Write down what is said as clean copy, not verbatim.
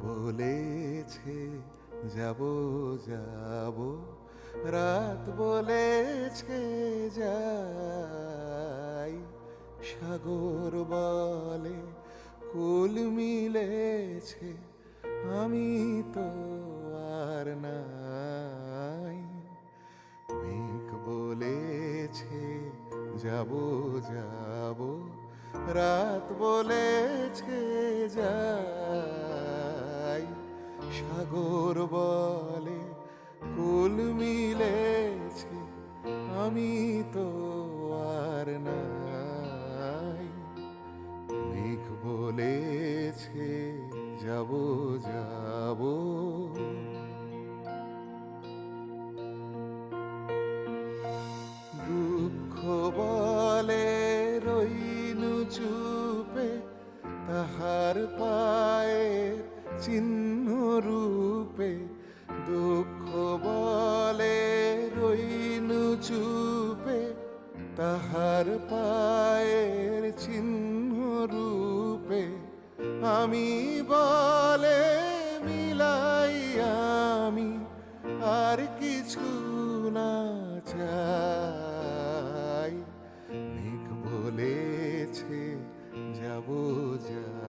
বলেছে যাব যাব, রাত বলেছে যাই, সাগর বলে কুল মিলেছে, আমি তো আর নাই। মেঘ বলেছে যাব যাব, রাত বলেছে যাই, সাগর বলে কুল মিলেছে, আমি তো আর নাই। মেঘ বলেছে যাব যাব। দুঃখ বলে রইনু চুপে, তাহার পায়ের চিহ্ন রূপে। দুঃখ বলে রইনু চুপে, তাহার পায়ের চিহ্ন রূপে। আমি বলে মিলাই আমি আর কিছু